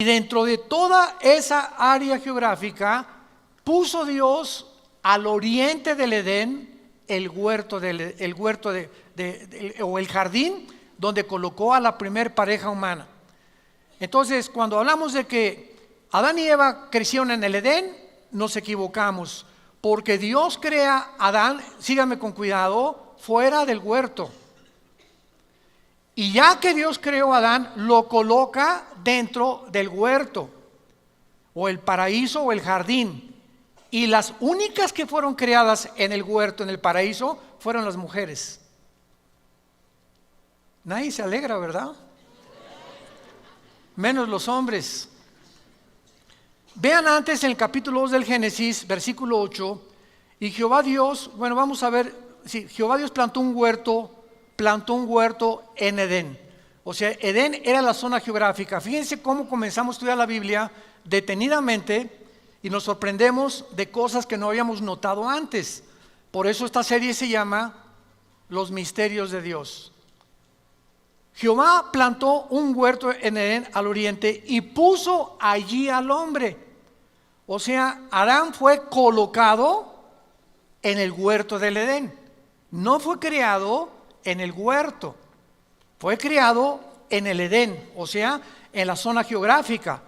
Y dentro de toda esa área geográfica puso Dios al oriente del Edén el huerto, o el jardín donde colocó a la primer pareja humana. Entonces, cuando hablamos de que Adán y Eva crecieron en el Edén, nos equivocamos, porque Dios crea a Adán, síganme con cuidado, fuera del huerto. Y ya que Dios creó a Adán, lo coloca dentro del huerto, o el paraíso, o el jardín. Y las únicas que fueron creadas en el huerto, en el paraíso, fueron las mujeres. Nadie se alegra, ¿verdad? Menos los hombres. Vean antes en el capítulo 2 del Génesis, versículo 8, y Jehová Dios, bueno, vamos a ver, Jehová Dios plantó un huerto en Edén. O sea, Edén era la zona geográfica. Fíjense cómo comenzamos a estudiar la Biblia detenidamente y nos sorprendemos de cosas que no habíamos notado antes. Por eso esta serie se llama Los Misterios de Dios. Jehová plantó un huerto en Edén al oriente y puso allí al hombre. O sea, Adán fue colocado en el huerto del Edén. No fue creado en el huerto, fue creado en el Edén, o sea, en la zona geográfica.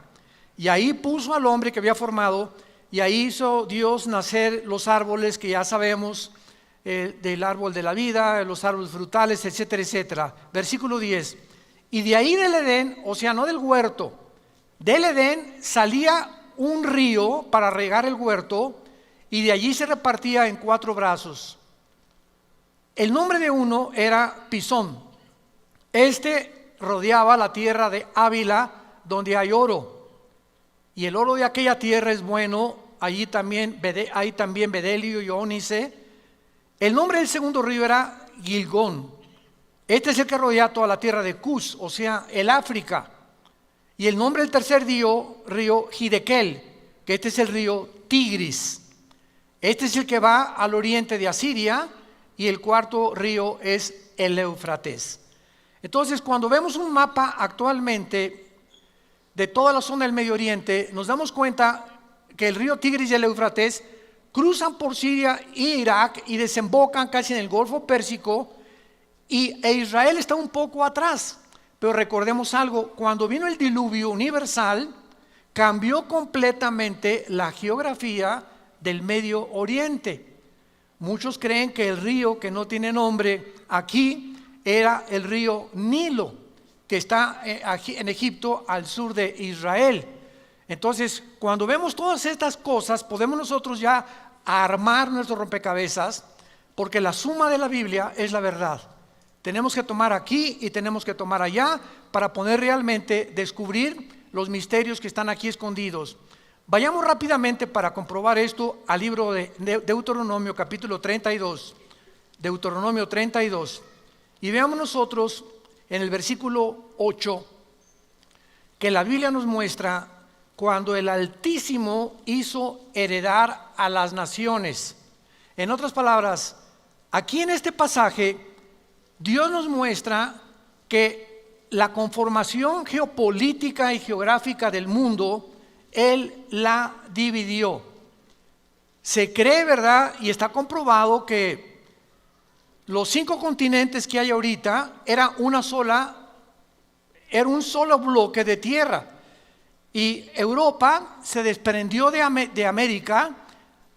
Y ahí puso al hombre que había formado, y ahí hizo Dios nacer los árboles que ya sabemos, del árbol de la vida, los árboles frutales, etcétera, etcétera. Versículo 10. Y de ahí del Edén, o sea, no del huerto, del Edén salía un río para regar el huerto, y de allí se repartía en 4 brazos. El nombre de uno era Pisón. Este rodeaba la tierra de Ávila, donde hay oro. Y el oro de aquella tierra es bueno. Allí también hay también bedelio y ónice. El nombre del segundo río era Gilgón. Este es el que rodea toda la tierra de Cus, o sea, el África. Y el nombre del tercer río Hidekel, que este es el río Tigris. Este es el que va al oriente de Asiria. Y el cuarto río es el Éufrates. Entonces, cuando vemos un mapa actualmente de toda la zona del Medio Oriente, nos damos cuenta que el río Tigris y el Éufrates cruzan por Siria e Irak y desembocan casi en el Golfo Pérsico, e Israel está un poco atrás. Pero recordemos algo, cuando vino el diluvio universal, cambió completamente la geografía del Medio Oriente. Muchos creen que el río que no tiene nombre aquí era el río Nilo, que está en Egipto al sur de Israel. Entonces, cuando vemos todas estas cosas, podemos nosotros ya armar nuestro rompecabezas, porque la suma de la Biblia es la verdad. Tenemos que tomar aquí y tenemos que tomar allá para poder realmente descubrir los misterios que están aquí escondidos. Vayamos rápidamente para comprobar esto al libro de Deuteronomio capítulo 32, Deuteronomio 32, y veamos nosotros en el versículo 8 que la Biblia nos muestra cuando el Altísimo hizo heredar a las naciones. En otras palabras, aquí en este pasaje Dios nos muestra que la conformación geopolítica y geográfica del mundo Él la dividió. Se cree, ¿verdad? Y está comprobado que los 5 continentes que hay ahorita era un solo bloque de tierra. Y Europa se desprendió de América,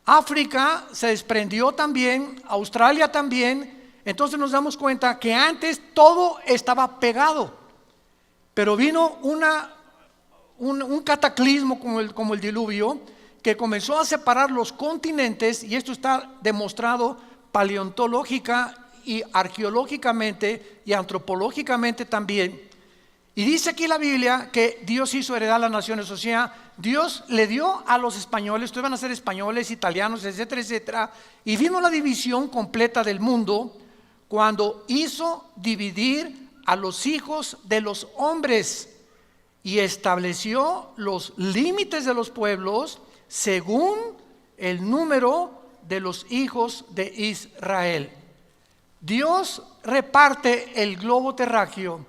África se desprendió también, Australia también. Entonces nos damos cuenta que antes todo estaba pegado, pero vino un cataclismo como el diluvio, que comenzó a separar los continentes, y esto está demostrado paleontológica y arqueológicamente y antropológicamente también. Y dice aquí la Biblia que Dios hizo heredar las naciones, o sea, Dios le dio a los españoles, ustedes van a ser españoles, italianos, etcétera, etcétera, y vino la división completa del mundo cuando hizo dividir a los hijos de los hombres y estableció los límites de los pueblos según el número de los hijos de Israel. Dios reparte el globo terráqueo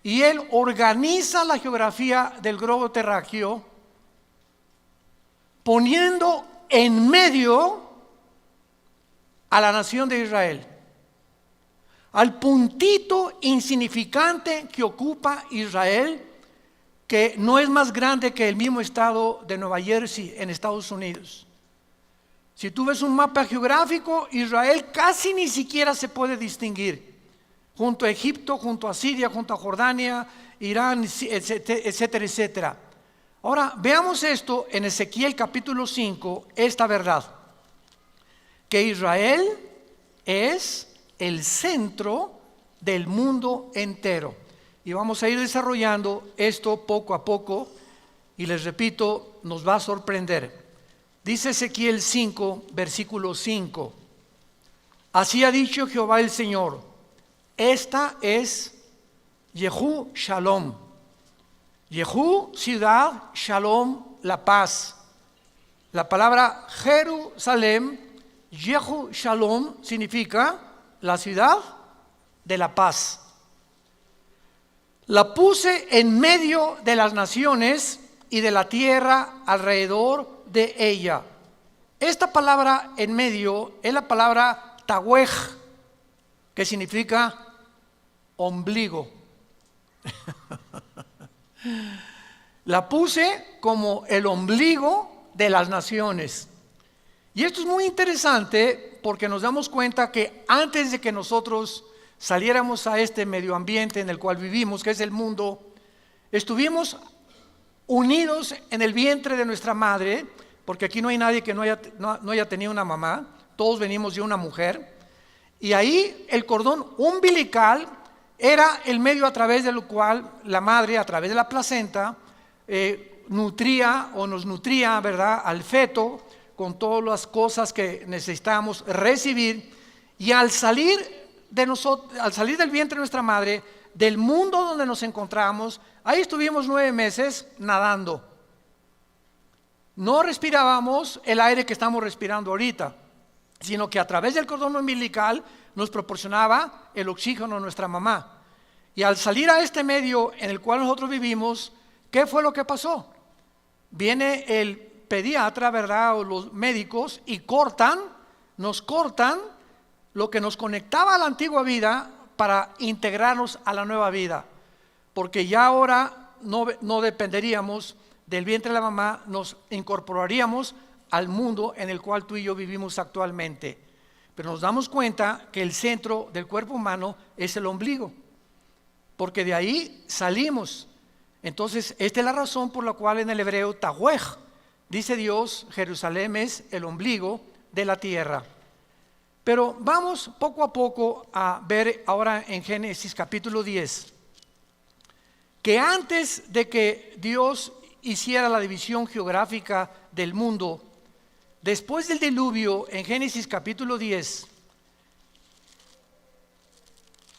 y Él organiza la geografía del globo terráqueo poniendo en medio a la nación de Israel, al puntito insignificante que ocupa Israel, que no es más grande que el mismo estado de Nueva Jersey en Estados Unidos. Si tú ves un mapa geográfico, Israel casi ni siquiera se puede distinguir, junto a Egipto, junto a Siria, junto a Jordania, Irán, etcétera, etcétera. Ahora, veamos esto en Ezequiel capítulo 5, esta verdad, que Israel es el centro del mundo entero. Y vamos a ir desarrollando esto poco a poco, y les repito, nos va a sorprender. Dice Ezequiel 5, versículo 5, así ha dicho Jehová el Señor, esta es Yehú Shalom. Yehú, ciudad, Shalom, la paz. La palabra Jerusalén, Yehú Shalom, significa la ciudad de la paz. La puse en medio de las naciones y de la tierra alrededor de ella. Esta palabra en medio es la palabra Tawej, que significa ombligo. La puse como el ombligo de las naciones. Y esto es muy interesante porque nos damos cuenta que antes de que nosotros saliéramos a este medio ambiente en el cual vivimos, que es el mundo, estuvimos unidos en el vientre de nuestra madre, porque aquí no hay nadie que no haya tenido una mamá, todos venimos de una mujer, y ahí el cordón umbilical era el medio a través del cual la madre, a través de la placenta, nutría o nos nutría, ¿verdad?, al feto con todas las cosas que necesitamos recibir, y al salir del vientre de nuestra madre, del mundo donde nos encontramos, ahí estuvimos 9 meses nadando. No respirábamos el aire que estamos respirando ahorita, sino que a través del cordón umbilical nos proporcionaba el oxígeno a nuestra mamá. Y al salir a este medio en el cual nosotros vivimos, ¿qué fue lo que pasó? Viene el pediatra, ¿verdad?, o los médicos, y nos cortan lo que nos conectaba a la antigua vida para integrarnos a la nueva vida, porque ya ahora no dependeríamos del vientre de la mamá, nos incorporaríamos al mundo en el cual tú y yo vivimos actualmente. Pero nos damos cuenta que el centro del cuerpo humano es el ombligo, porque de ahí salimos. Entonces, esta es la razón por la cual en el hebreo Tawej, dice Dios, Jerusalén es el ombligo de la tierra. Pero vamos poco a poco a ver ahora en Génesis capítulo 10, que antes de que Dios hiciera la división geográfica del mundo, después del diluvio, en Génesis capítulo 10,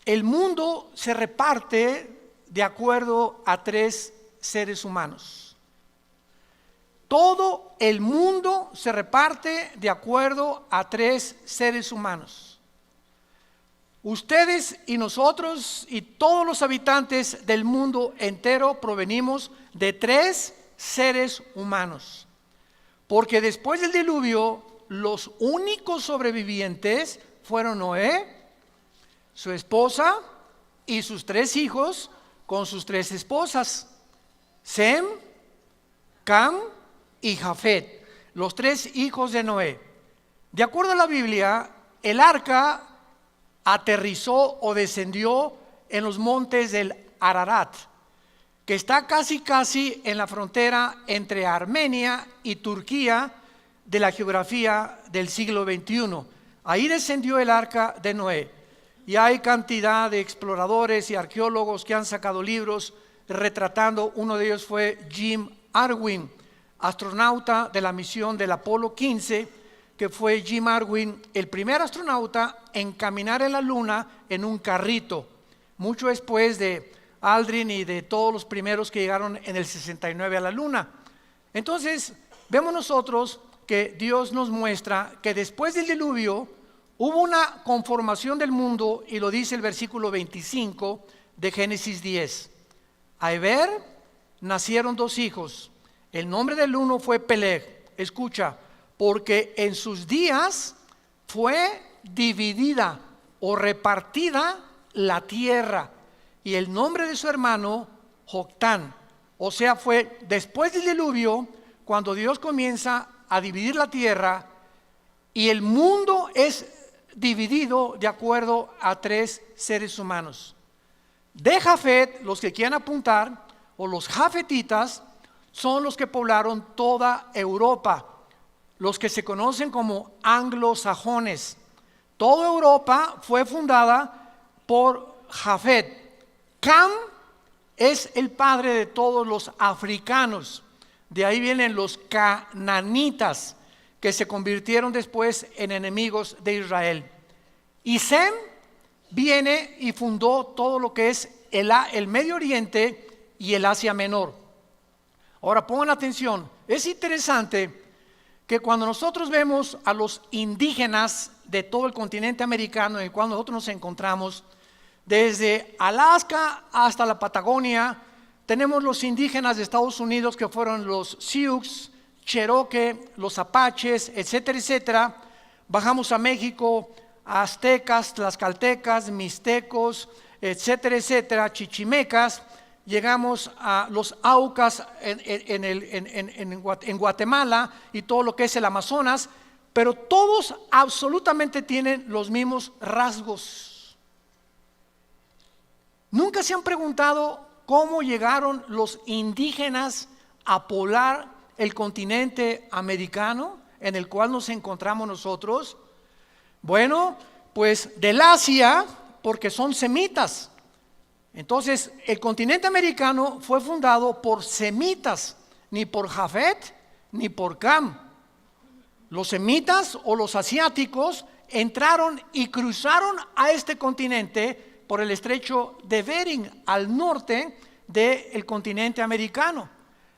el mundo se reparte de acuerdo a 3 seres humanos. Todo el mundo se reparte de acuerdo a 3 seres humanos. Ustedes y nosotros y todos los habitantes del mundo entero provenimos de 3 seres humanos. Porque después del diluvio, los únicos sobrevivientes fueron Noé, su esposa y sus 3 hijos con sus 3 esposas, Sem, Cam y Jafet, los 3 hijos de Noé. De acuerdo a la Biblia, el arca aterrizó o descendió en los montes del Ararat, que está casi en la frontera entre Armenia y Turquía de la geografía del siglo XXI. Ahí descendió el arca de Noé. Y hay cantidad de exploradores y arqueólogos que han sacado libros retratando. Uno de ellos fue Jim Arwin, astronauta de la misión del Apolo 15, que fue Jim Arwin, el primer astronauta en caminar en la luna en un carrito, mucho después de Aldrin y de todos los primeros que llegaron en el 69 a la luna. Entonces, vemos nosotros que Dios nos muestra que después del diluvio hubo una conformación del mundo, y lo dice el versículo 25 de Génesis 10. A Eber nacieron 2 hijos. El nombre del uno fue Peleg. Escucha, porque en sus días fue dividida o repartida la tierra. Y el nombre de su hermano, Joctán. O sea, fue después del diluvio, cuando Dios comienza a dividir la tierra, y el mundo es dividido de acuerdo a 3 seres humanos. De Jafet, los que quieran apuntar, o los jafetitas, son los que poblaron toda Europa, los que se conocen como anglosajones. Toda Europa fue fundada por Jafet. Cam es el padre de todos los africanos. De ahí vienen los cananitas, que se convirtieron después en enemigos de Israel. Y Sem viene y fundó todo lo que es el Medio Oriente y el Asia Menor. Ahora pongan atención, es interesante que cuando nosotros vemos a los indígenas de todo el continente americano en el cual nosotros nos encontramos, desde Alaska hasta la Patagonia, tenemos los indígenas de Estados Unidos que fueron los Sioux, Cherokee, los Apaches, etcétera, etcétera. Bajamos a México, a aztecas, tlaxcaltecas, mixtecos, etcétera, etcétera, chichimecas. Llegamos a los aucas en Guatemala y todo lo que es el Amazonas, pero todos absolutamente tienen los mismos rasgos. ¿Nunca se han preguntado cómo llegaron los indígenas a poblar el continente americano en el cual nos encontramos nosotros? Bueno, pues del Asia, porque son semitas. Entonces, el continente americano fue fundado por semitas, ni por Jafet ni por Cam. Los semitas o los asiáticos entraron y cruzaron a este continente por el estrecho de Bering, al norte del continente americano.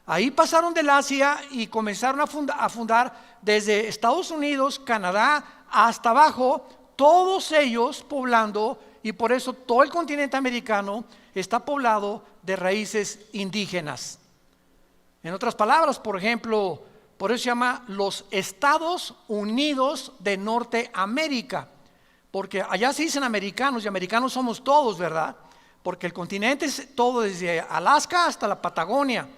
Ahí pasaron del Asia y comenzaron a fundar desde Estados Unidos, Canadá, hasta abajo, todos ellos poblando. Y por eso todo el continente americano está poblado de raíces indígenas. En otras palabras, por ejemplo, por eso se llama los Estados Unidos de Norteamérica, porque allá se dicen americanos y americanos somos todos, ¿verdad? Porque el continente es todo desde Alaska hasta la Patagonia.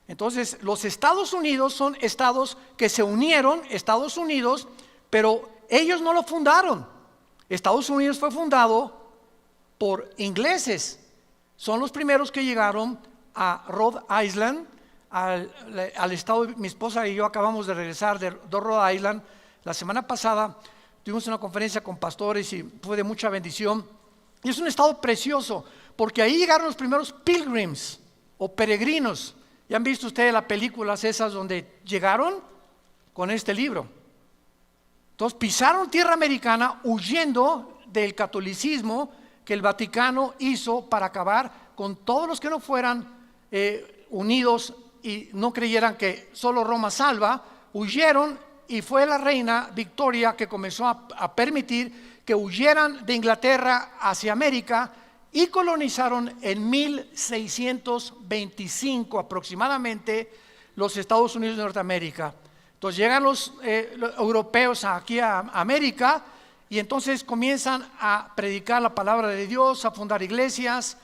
Entonces, los Estados Unidos son estados que se unieron, Estados Unidos, pero ellos no lo fundaron. Estados Unidos fue fundado por ingleses. Son los primeros que llegaron a Rhode Island, al estado. Mi esposa y yo acabamos de regresar de Rhode Island. La semana pasada tuvimos una conferencia con pastores y fue de mucha bendición. Y es un estado precioso, porque ahí llegaron los primeros pilgrims o peregrinos. ¿Ya han visto ustedes las películas esas donde llegaron con este libro? Entonces pisaron tierra americana huyendo del catolicismo que el Vaticano hizo para acabar con todos los que no fueran unidos y no creyeran que solo Roma salva. Huyeron y fue la reina Victoria que comenzó a permitir que huyeran de Inglaterra hacia América y colonizaron en 1625 aproximadamente los Estados Unidos de Norteamérica. Entonces llegan los europeos aquí a América. Y entonces comienzan a predicar la palabra de Dios, a fundar iglesias.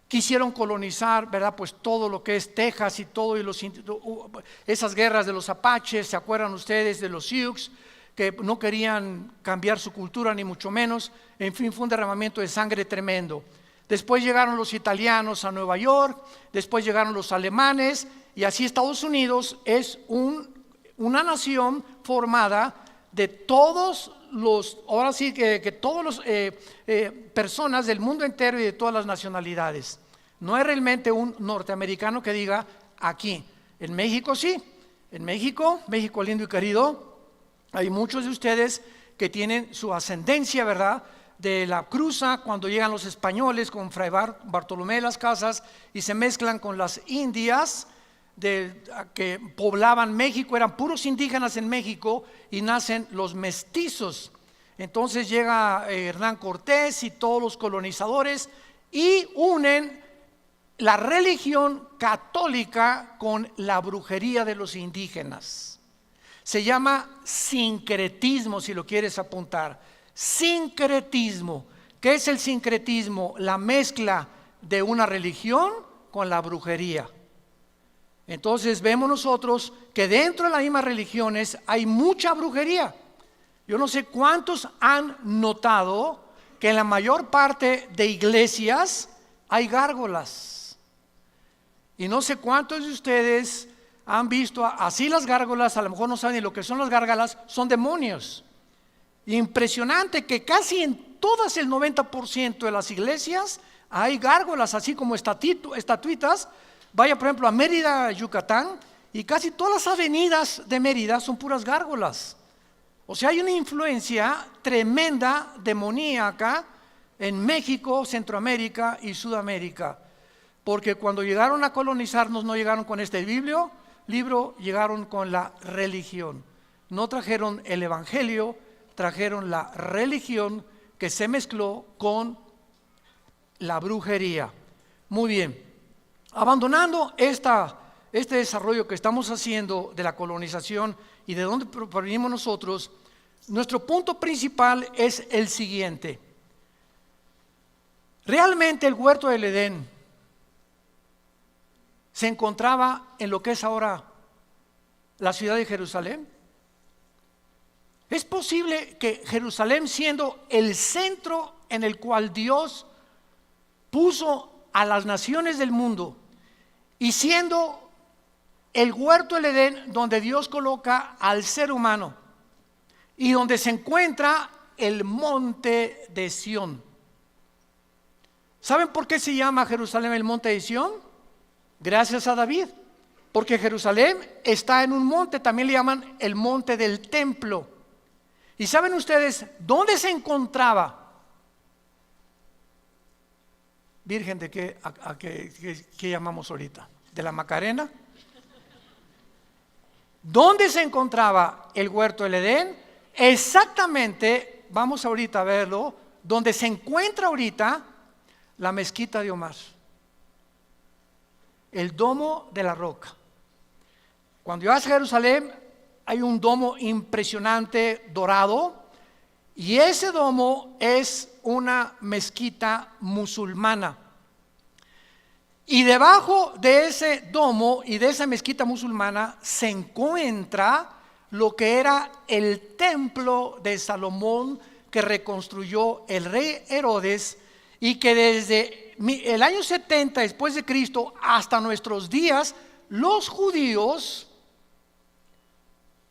Quisieron colonizar, ¿verdad? Pues todo lo que es Texas y todo, y esas guerras de los Apaches. ¿Se acuerdan ustedes de los Sioux? Que no querían cambiar su cultura ni mucho menos. En fin, fue un derramamiento de sangre tremendo. Después llegaron los italianos a Nueva York. Después llegaron los alemanes. Y así Estados Unidos es una nación formada de todos los, ahora sí que todos los personas del mundo entero y de todas las nacionalidades. No es realmente un norteamericano que diga aquí. En México sí, en México lindo y querido, hay muchos de ustedes que tienen su ascendencia, ¿verdad?, de la cruza cuando llegan los españoles con Fray Bartolomé de las Casas y se mezclan con las indias que poblaban México. Eran puros indígenas en México y nacen los mestizos. Entonces llega Hernán Cortés y todos los colonizadores y unen la religión católica con la brujería de los indígenas. Se llama sincretismo, si lo quieres apuntar. Sincretismo. ¿Qué es el sincretismo? La mezcla de una religión con la brujería. Entonces vemos nosotros que dentro de las mismas religiones hay mucha brujería. Yo no sé cuántos han notado que en la mayor parte de iglesias hay gárgolas. Y no sé cuántos de ustedes han visto así las gárgolas, a lo mejor no saben ni lo que son las gárgolas, son demonios. Impresionante que casi en todas el 90% de las iglesias hay gárgolas, así como estatuitas. Vaya por ejemplo a Mérida, Yucatán, y casi todas las avenidas de Mérida son puras gárgolas. O sea, hay una influencia tremenda demoníaca en México, Centroamérica y Sudamérica. Porque cuando llegaron a colonizarnos no llegaron con este libro, llegaron con la religión. No trajeron el evangelio, trajeron la religión que se mezcló con la brujería. Muy bien, abandonando este desarrollo que estamos haciendo de la colonización y de dónde provenimos nosotros, nuestro punto principal es el siguiente. Realmente el huerto del Edén se encontraba en lo que es ahora la ciudad de Jerusalén. ¿Es posible que Jerusalén, siendo el centro en el cual Dios puso a las naciones del mundo y siendo el huerto del Edén donde Dios coloca al ser humano y donde se encuentra el monte de Sión? ¿Saben por qué se llama Jerusalén el monte de Sión? Gracias a David, porque Jerusalén está en un monte, también le llaman el monte del templo. ¿Y saben ustedes dónde se encontraba? Virgen de qué llamamos ahorita, de la Macarena. ¿Dónde se encontraba el huerto del Edén? Exactamente, vamos ahorita a verlo, donde se encuentra ahorita la mezquita de Omar, el domo de la roca. Cuando llegas a Jerusalén hay un domo impresionante dorado, y ese domo es una mezquita musulmana. Y debajo de ese domo y de esa mezquita musulmana se encuentra lo que era el templo de Salomón, que reconstruyó el rey Herodes, y que desde el año 70 después de Cristo hasta nuestros días los judíos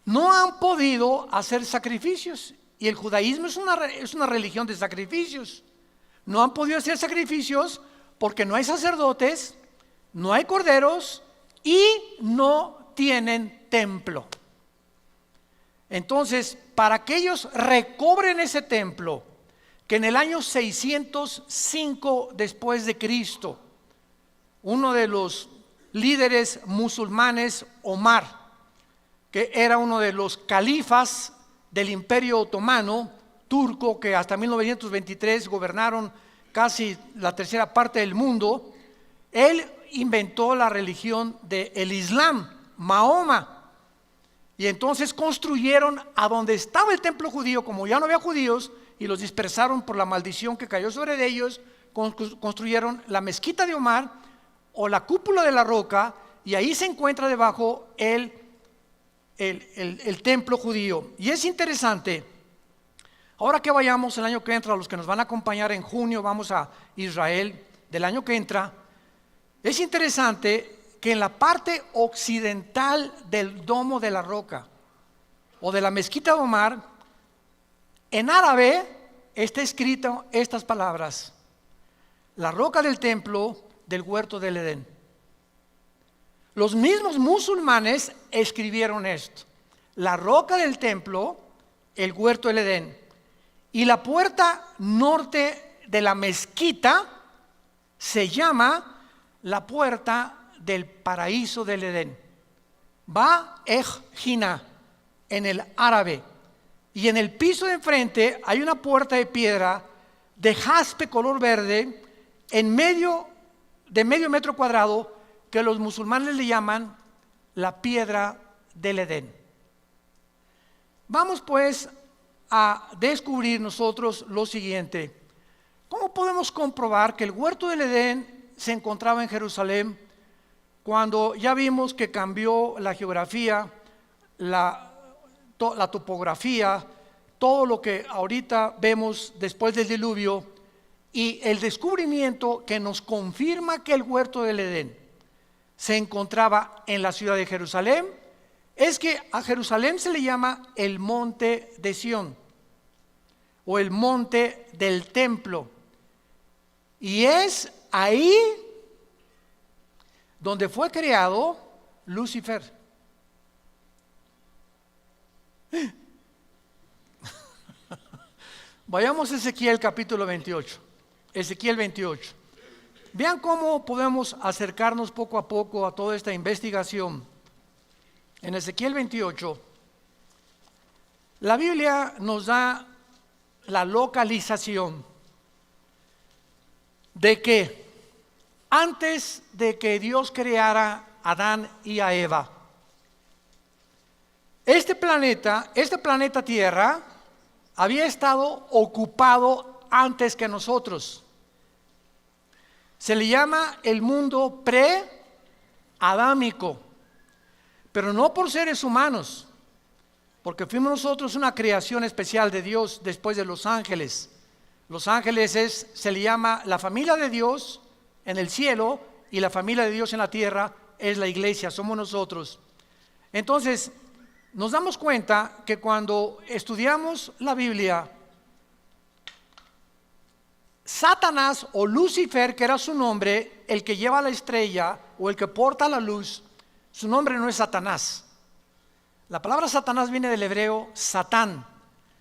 no han podido hacer sacrificios. Y el judaísmo es una religión de sacrificios. No han podido hacer sacrificios porque no hay sacerdotes, no hay corderos y no tienen templo. Entonces, para que ellos recobren ese templo, que en el año 605 después de Cristo, uno de los líderes musulmanes, Omar, que era uno de los califas del Imperio Otomano turco, que hasta 1923 gobernaron casi la tercera parte del mundo, él inventó la religión del Islam, Mahoma. Y entonces construyeron a donde estaba el templo judío, como ya no había judíos, y los dispersaron por la maldición que cayó sobre ellos, construyeron la mezquita de Omar o la cúpula de la roca, y ahí se encuentra debajo el templo judío. Y es interesante, ahora que vayamos el año que entra, los que nos van a acompañar en junio, vamos a Israel del año que entra, es interesante que en la parte occidental del domo de la roca o de la mezquita de Omar, en árabe está escrito estas palabras: la roca del templo del huerto del Edén. Los mismos musulmanes escribieron esto: la roca del templo, el huerto del Edén. Y la puerta norte de la mezquita se llama la puerta del paraíso del Edén, Ba-ej-Jina en el árabe. Y en el piso de enfrente hay una puerta de piedra de jaspe color verde. En medio de medio metro cuadrado que los musulmanes le llaman la piedra del Edén. Vamos pues a descubrir nosotros lo siguiente. ¿Cómo podemos comprobar que el huerto del Edén se encontraba en Jerusalén cuando ya vimos que cambió la geografía, la topografía, todo lo que ahorita vemos después del diluvio, y el descubrimiento que nos confirma que el huerto del Edén se encontraba en la ciudad de Jerusalén? Es que a Jerusalén se le llama el monte de Sión o el monte del templo, y es ahí donde fue creado Lucifer. Vayamos a Ezequiel capítulo 28. Ezequiel 28. Vean cómo podemos acercarnos poco a poco a toda esta investigación. En Ezequiel 28, la Biblia nos da la localización de que antes de que Dios creara a Adán y a Eva, este planeta Tierra, había estado ocupado antes que nosotros. Se le llama el mundo pre-adámico, pero no por seres humanos, porque fuimos nosotros una creación especial de Dios después de los ángeles. Los ángeles se le llama la familia de Dios en el cielo, y la familia de Dios en la tierra es la iglesia, somos nosotros. Entonces, nos damos cuenta que cuando estudiamos la Biblia, Satanás o Lucifer, que era su nombre, el que lleva la estrella o el que porta la luz, su nombre no es Satanás. La palabra Satanás viene del hebreo Satán,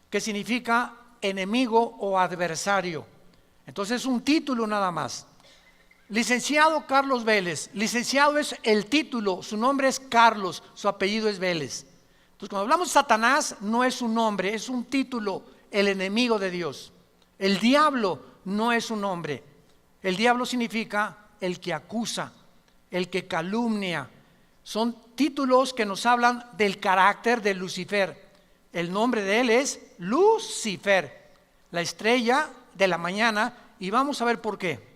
que significa enemigo o adversario. Entonces es un título nada más. Licenciado Carlos Vélez. Licenciado es el título, su nombre es Carlos, su apellido es Vélez. Entonces cuando hablamos de Satanás, no es un nombre, es un título, el enemigo de Dios. El diablo no es un nombre. El diablo significa el que acusa, el que calumnia. Son títulos que nos hablan del carácter de Lucifer. El nombre de él es Lucifer, la estrella de la mañana, y vamos a ver por qué.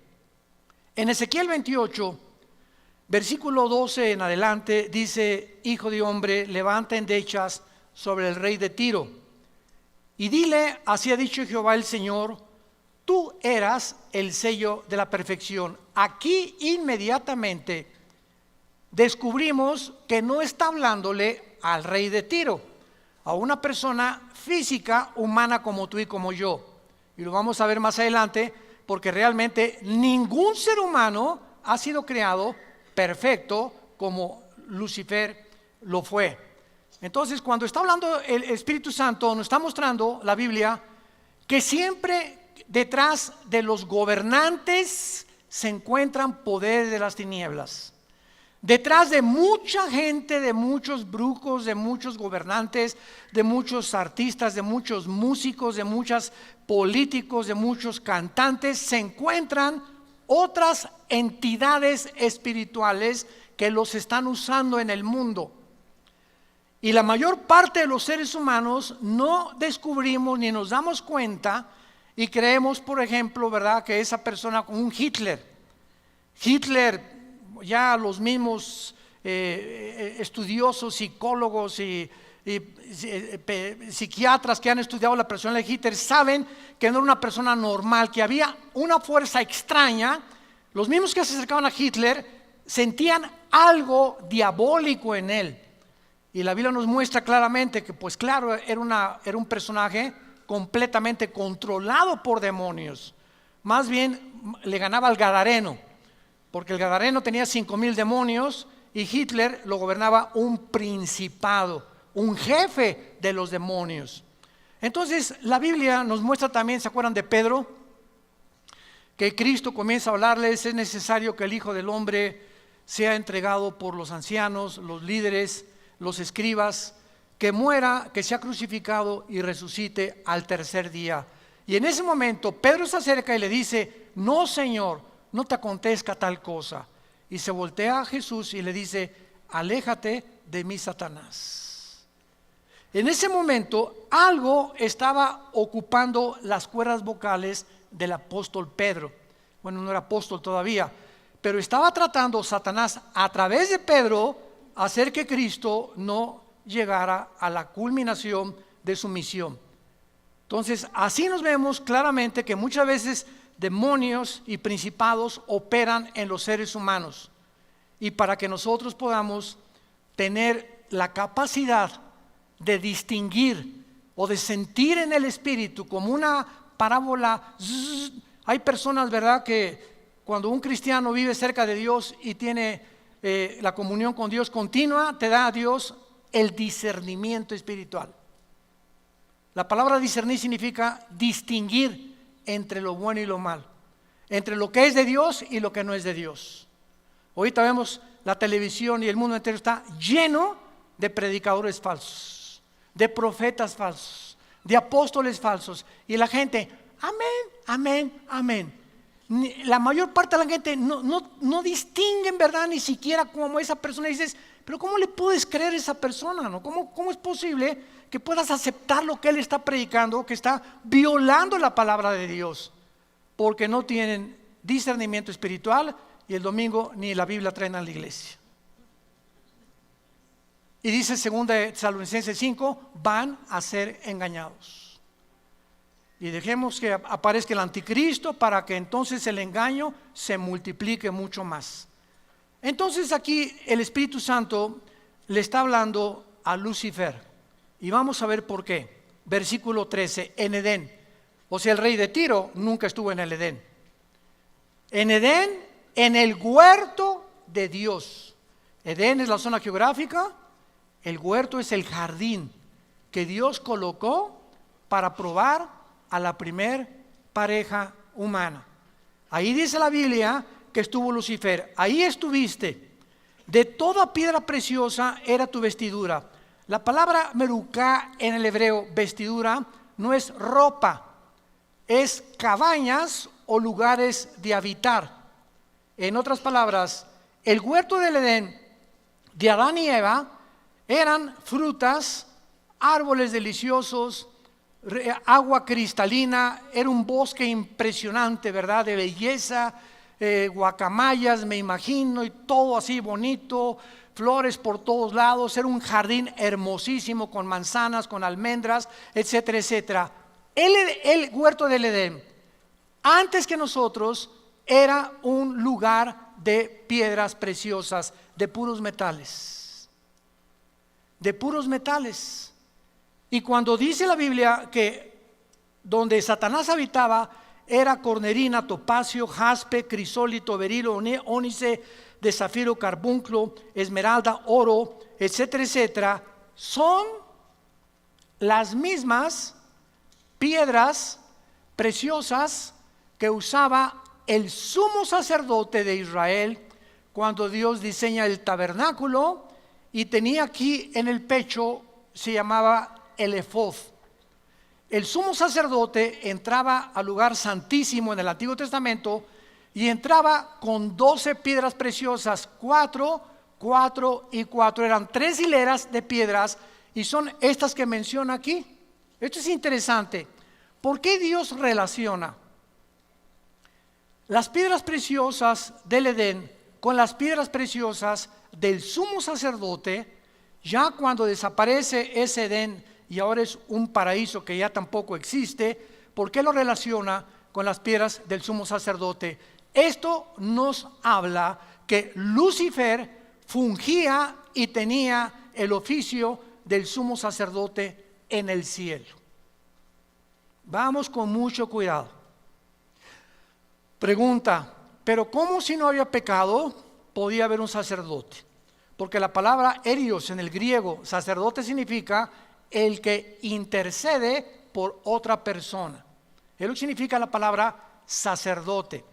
En Ezequiel 28, versículo 12 en adelante, dice: Hijo de hombre, levanta endechas sobre el rey de Tiro, y dile, así ha dicho Jehová el Señor, tú eras el sello de la perfección. Aquí inmediatamente descubrimos que no está hablándole al rey de Tiro, a una persona física, humana como tú y como yo. Y lo vamos a ver más adelante, porque realmente ningún ser humano ha sido creado perfecto como Lucifer lo fue. Entonces, cuando está hablando el Espíritu Santo, nos está mostrando la Biblia que siempre detrás de los gobernantes se encuentran poderes de las tinieblas. Detrás de mucha gente, de muchos brujos, de muchos gobernantes, de muchos artistas, de muchos músicos, de muchos políticos, de muchos cantantes, se encuentran otras entidades espirituales que los están usando en el mundo. Y la mayor parte de los seres humanos no descubrimos ni nos damos cuenta y creemos, por ejemplo, ¿verdad?, que esa persona como un Hitler, ya los mismos estudiosos, psicólogos y psiquiatras que han estudiado la persona de Hitler saben que no era una persona normal, que había una fuerza extraña. Los mismos que se acercaban a Hitler sentían algo diabólico en él, y la Biblia nos muestra claramente que, pues claro, era un personaje completamente controlado por demonios. Más bien le ganaba al Gadareno, porque el Gadareno tenía 5,000 demonios y Hitler lo gobernaba un principado, un jefe de los demonios. Entonces la Biblia nos muestra también, ¿se acuerdan de Pedro? Que Cristo comienza a hablarles: es necesario que el Hijo del Hombre sea entregado por los ancianos, los líderes, los escribas, que muera, que sea crucificado y resucite al tercer día. Y en ese momento Pedro se acerca y le dice: no, Señor, no te acontezca tal cosa. Y se voltea a Jesús y le dice: aléjate de mí, Satanás. En ese momento algo estaba ocupando las cuerdas vocales del apóstol Pedro. Bueno, no era apóstol todavía, pero estaba tratando Satanás a través de Pedro hacer que Cristo no llegara a la culminación de su misión. Entonces, así nos vemos claramente que muchas veces demonios y principados operan en los seres humanos. Y para que nosotros podamos tener la capacidad de distinguir o de sentir en el espíritu como una parábola. Hay personas, ¿verdad?, que cuando un cristiano vive cerca de Dios y tiene la comunión con Dios continua, te da a Dios el discernimiento espiritual. La palabra discernir significa distinguir entre lo bueno y lo malo, entre lo que es de Dios y lo que no es de Dios. Ahorita vemos la televisión y el mundo entero está lleno de predicadores falsos, de profetas falsos, de apóstoles falsos, y la gente, amén, amén, amén. La mayor parte de la gente no distingue en verdad ni siquiera como esa persona. Y dices, pero ¿cómo le puedes creer a esa persona, no? ¿Cómo es posible que puedas aceptar lo que él está predicando, que está violando la palabra de Dios? Porque no tienen discernimiento espiritual y el domingo ni la Biblia traen a la iglesia. Y dice 2 Tesalonicenses 5, van a ser engañados. Y dejemos que aparezca el anticristo para que entonces el engaño se multiplique mucho más. Entonces aquí el Espíritu Santo le está hablando a Lucifer. Y vamos a ver por qué. Versículo 13, en Edén. O sea, el rey de Tiro nunca estuvo en el Edén. En Edén, en el huerto de Dios. Edén es la zona geográfica. El huerto es el jardín que Dios colocó para probar a la primer pareja humana. Ahí dice la Biblia que estuvo Lucifer. Ahí estuviste. De toda piedra preciosa era tu vestidura. La palabra merucá en el hebreo, vestidura, no es ropa, es cabañas o lugares de habitar. En otras palabras, el huerto del Edén de Adán y Eva eran frutas, árboles deliciosos, agua cristalina, era un bosque impresionante, ¿verdad?, de belleza, guacamayas, me imagino, y todo así bonito, flores por todos lados. Era un jardín hermosísimo con manzanas, con almendras, etcétera, etcétera. El huerto del Edén, antes que nosotros, era un lugar de piedras preciosas, de puros metales, de puros metales. Y cuando dice la Biblia que donde Satanás habitaba era cornerina, topacio, jaspe, crisólito, berilo, ónice, de zafiro, carbunclo, esmeralda, oro, etcétera, etcétera, son las mismas piedras preciosas que usaba el sumo sacerdote de Israel cuando Dios diseña el tabernáculo, y tenía aquí en el pecho, se llamaba el efod. El sumo sacerdote entraba al lugar santísimo en el Antiguo Testamento y entraba con 12 piedras preciosas, 4, 4 y 4. Eran 3 hileras de piedras y son estas que menciona aquí. Esto es interesante. ¿Por qué Dios relaciona las piedras preciosas del Edén con las piedras preciosas del sumo sacerdote? Ya cuando desaparece ese Edén y ahora es un paraíso que ya tampoco existe, ¿por qué lo relaciona con las piedras del sumo sacerdote? Esto nos habla que Lucifer fungía y tenía el oficio del sumo sacerdote en el cielo. Vamos con mucho cuidado. Pregunta, ¿pero cómo si no había pecado podía haber un sacerdote? Porque la palabra erios en el griego, sacerdote, significa el que intercede por otra persona. Es lo que significa la palabra sacerdote.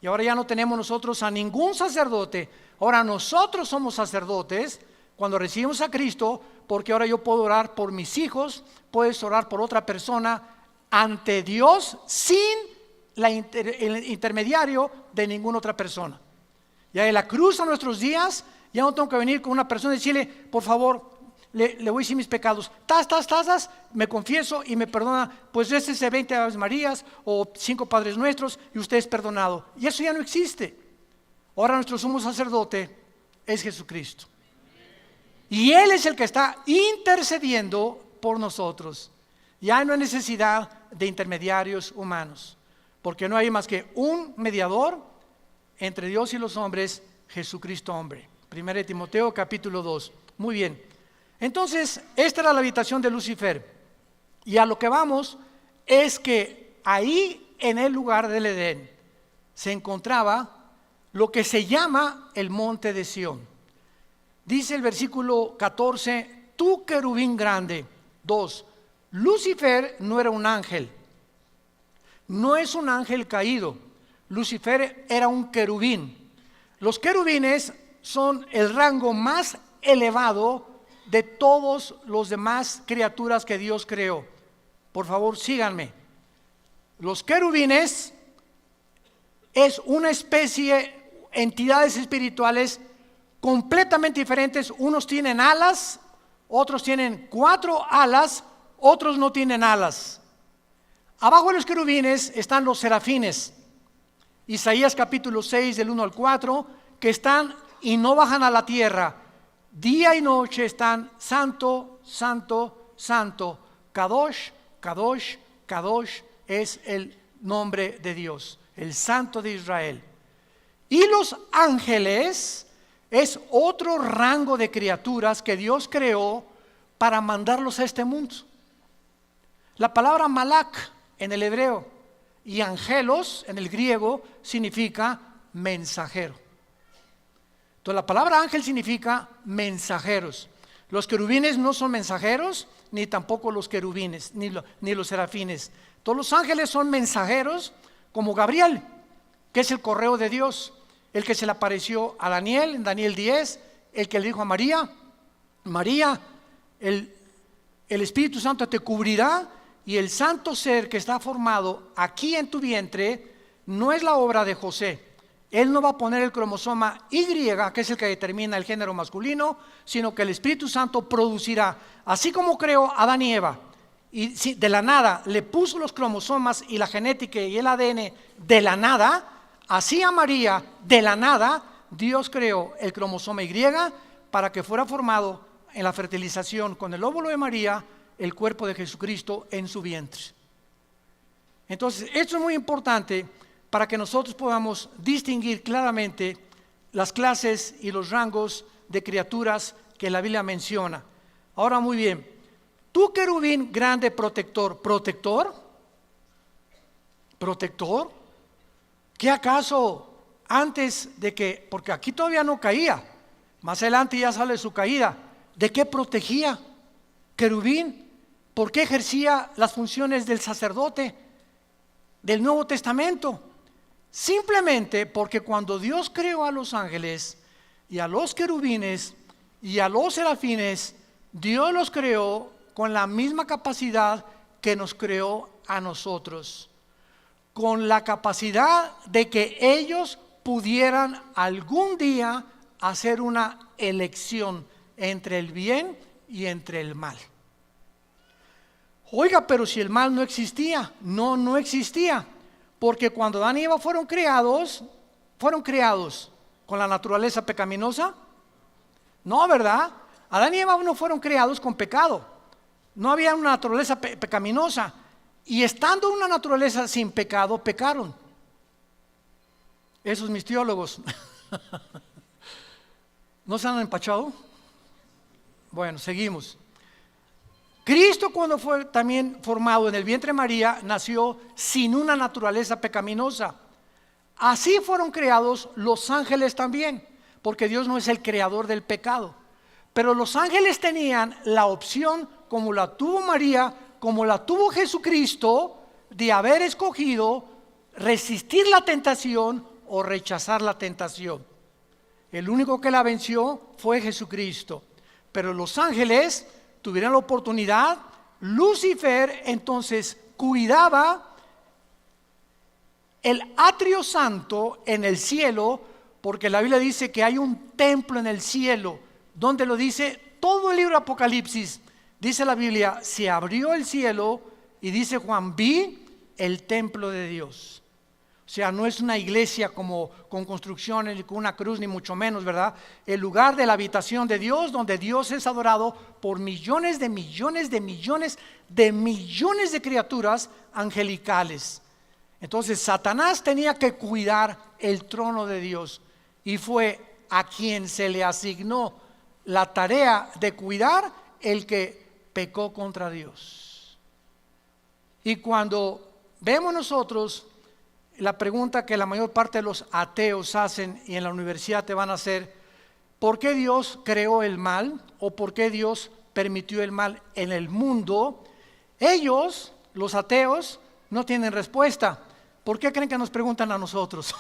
Y ahora ya no tenemos nosotros a ningún sacerdote. Ahora nosotros somos sacerdotes cuando recibimos a Cristo, porque ahora yo puedo orar por mis hijos, puedes orar por otra persona ante Dios sin el intermediario de ninguna otra persona. Ya en la cruz a nuestros días, ya no tengo que venir con una persona y decirle, por favor, le voy a decir mis pecados, me confieso y me perdona, pues ese 20 Aves Marías o 5 Padres Nuestros y usted es perdonado. Y eso ya no existe. Ahora nuestro sumo sacerdote es Jesucristo. Y Él es el que está intercediendo por nosotros. Ya no hay necesidad de intermediarios humanos, porque no hay más que un mediador entre Dios y los hombres, Jesucristo hombre. 1 Timoteo capítulo 2. Muy bien. Entonces, esta era la habitación de Lucifer. Y a lo que vamos es que ahí en el lugar del Edén se encontraba lo que se llama el monte de Sión. Dice el versículo 14, tú querubín grande. 2. Lucifer no era un ángel. No es un ángel caído. Lucifer era un querubín. Los querubines son el rango más elevado de todos los demás criaturas que Dios creó. Por favor, síganme. Los querubines es una especie, entidades espirituales completamente diferentes. Unos tienen alas, otros tienen 4 alas, otros no tienen alas. Abajo de los querubines están los serafines. Isaías capítulo 6 del 1 al 4, que están y no bajan a la tierra. Día y noche están santo, santo, santo. Kadosh, Kadosh, Kadosh es el nombre de Dios, el Santo de Israel. Y los ángeles es otro rango de criaturas que Dios creó para mandarlos a este mundo. La palabra malak en el hebreo y angelos en el griego significa mensajero. Entonces la palabra ángel significa mensajeros. Los querubines no son mensajeros, ni tampoco los querubines, ni los serafines. Todos los ángeles son mensajeros, como Gabriel, que es el correo de Dios, el que se le apareció a Daniel en Daniel 10, el que le dijo a María, María, el Espíritu Santo te cubrirá y el santo ser que está formado aquí en tu vientre no es la obra de José. Él no va a poner el cromosoma Y, que es el que determina el género masculino, sino que el Espíritu Santo producirá, así como creó a Adán y Eva, y de la nada le puso los cromosomas y la genética y el ADN de la nada, así a María de la nada Dios creó el cromosoma Y para que fuera formado en la fertilización con el óvulo de María el cuerpo de Jesucristo en su vientre. Entonces esto es muy importante para que nosotros podamos distinguir claramente las clases y los rangos de criaturas que la Biblia menciona. Ahora muy bien, tú querubín grande protector, ¿protector? ¿Qué acaso antes de que, porque aquí todavía no caía, más adelante ya sale su caída, ¿de qué protegía? Querubín, ¿por qué ejercía las funciones del sacerdote del Nuevo Testamento? Simplemente porque cuando Dios creó a los ángeles y a los querubines y a los serafines, Dios los creó con la misma capacidad que nos creó a nosotros, con la capacidad de que ellos pudieran algún día hacer una elección entre el bien y entre el mal. Oiga, pero si el mal no existía, no existía. Porque cuando Adán y Eva fueron creados con la naturaleza pecaminosa. No, ¿verdad? Adán y Eva no fueron creados con pecado. No había una naturaleza pecaminosa. Y estando una naturaleza sin pecado, pecaron. Esos mis teólogos. ¿No se han empachado? Bueno, seguimos. Cristo, cuando fue también formado en el vientre de María, nació sin una naturaleza pecaminosa. Así fueron creados los ángeles también, porque Dios no es el creador del pecado. Pero los ángeles tenían la opción, como la tuvo María, como la tuvo Jesucristo, de haber escogido resistir la tentación o rechazar la tentación. El único que la venció fue Jesucristo. Pero los ángeles tuvieron la oportunidad. Lucifer entonces cuidaba el atrio santo en el cielo, porque la Biblia dice que hay un templo en el cielo, donde lo dice todo el libro de Apocalipsis. Dice la Biblia, se abrió el cielo y dice Juan, vi el templo de Dios. O sea, no es una iglesia como con construcciones, ni con una cruz, ni mucho menos, ¿verdad? El lugar de la habitación de Dios, donde Dios es adorado por millones de millones de millones de millones de criaturas angelicales. Entonces Satanás tenía que cuidar el trono de Dios y fue a quien se le asignó la tarea de cuidar el que pecó contra Dios. Y cuando vemos nosotros la pregunta que la mayor parte de los ateos hacen y en la universidad te van a hacer, ¿por qué Dios creó el mal? ¿O por qué Dios permitió el mal en el mundo? Ellos, los ateos, no tienen respuesta. ¿Por qué creen que nos preguntan a nosotros?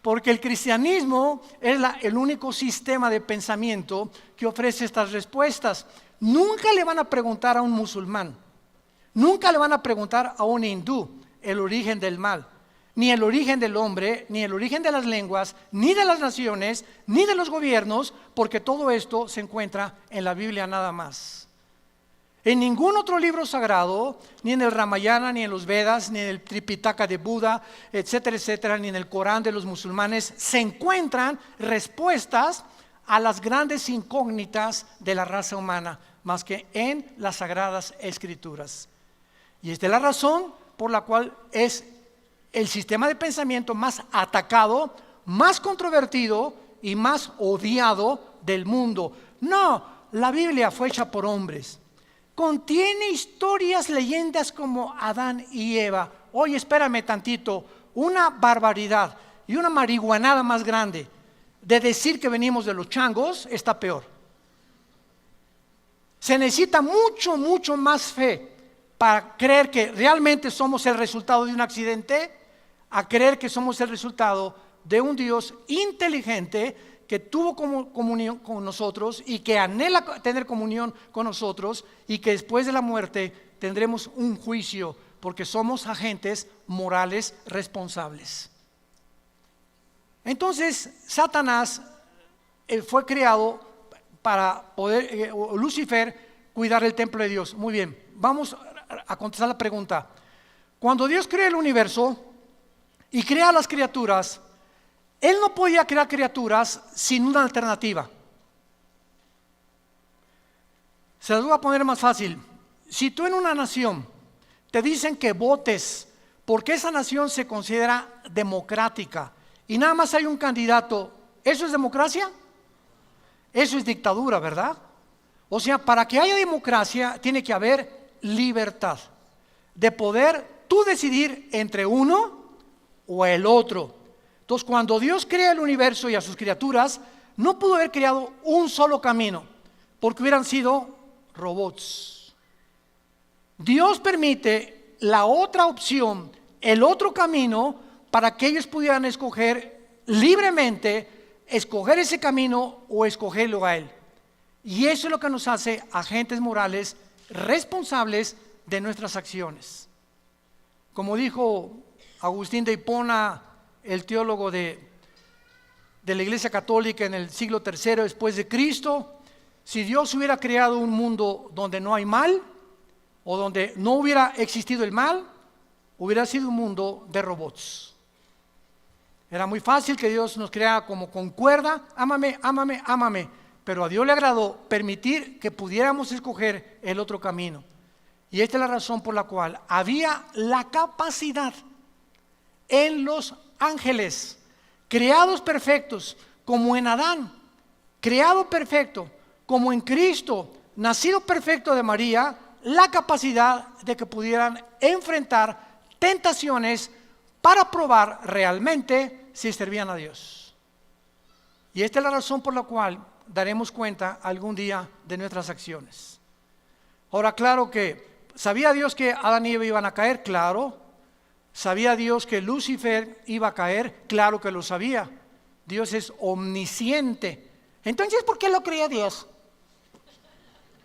Porque el cristianismo es el único sistema de pensamiento que ofrece estas respuestas. Nunca le van a preguntar a un musulmán, nunca le van a preguntar a un hindú el origen del mal, ni el origen del hombre, ni el origen de las lenguas, ni de las naciones, ni de los gobiernos, porque todo esto se encuentra en la Biblia nada más. En ningún otro libro sagrado, ni en el Ramayana, ni en los Vedas, ni en el Tripitaka de Buda, etcétera, etcétera, ni en el Corán de los musulmanes, se encuentran respuestas a las grandes incógnitas de la raza humana, más que en las Sagradas Escrituras. Y esta es la razón por la cual es el sistema de pensamiento más atacado, más controvertido y más odiado del mundo. No, la Biblia fue hecha por hombres. Contiene historias, leyendas como Adán y Eva. Oye, espérame tantito, una barbaridad y una marihuanada más grande de decir que venimos de los changos está peor. Se necesita mucho, mucho más fe para creer que realmente somos el resultado de un accidente, a creer que somos el resultado de un Dios inteligente que tuvo comunión con nosotros y que anhela tener comunión con nosotros y que después de la muerte tendremos un juicio porque somos agentes morales responsables. Entonces Satanás fue creado para poder, Lucifer, cuidar el templo de Dios. Muy bien, vamos a contestar la pregunta. Cuando Dios crea el universo y crea las criaturas, Él no podía crear criaturas sin una alternativa. Se las voy a poner más fácil. Si tú en una nación te dicen que votes porque esa nación se considera democrática y nada más hay un candidato, ¿eso es democracia? Eso es dictadura, ¿verdad? O sea, para que haya democracia tiene que haber libertad de poder tú decidir entre uno o el otro. Entonces, cuando Dios crea el universo y a sus criaturas, no pudo haber creado un solo camino, porque hubieran sido robots. Dios permite la otra opción, el otro camino, para que ellos pudieran escoger libremente, escoger ese camino o escogerlo a Él. Y eso es lo que nos hace agentes morales responsables de nuestras acciones. Como dijo Agustín de Hipona, el teólogo de la Iglesia Católica en el siglo III después de Cristo, si Dios hubiera creado un mundo donde no hay mal o donde no hubiera existido el mal, hubiera sido un mundo de robots. Era muy fácil que Dios nos creara como con cuerda, ámame, ámame, ámame, pero a Dios le agradó permitir que pudiéramos escoger el otro camino. Y esta es la razón por la cual había la capacidad en los ángeles, creados perfectos, como en Adán, creado perfecto, como en Cristo, nacido perfecto de María, la capacidad de que pudieran enfrentar tentaciones para probar realmente si servían a Dios. Y esta es la razón por la cual daremos cuenta algún día de nuestras acciones. Ahora, claro que ¿sabía Dios que Adán y Eva iban a caer? Claro. ¿Sabía Dios que Lucifer iba a caer? Claro que lo sabía. Dios es omnisciente. Entonces, ¿por qué lo creó Dios?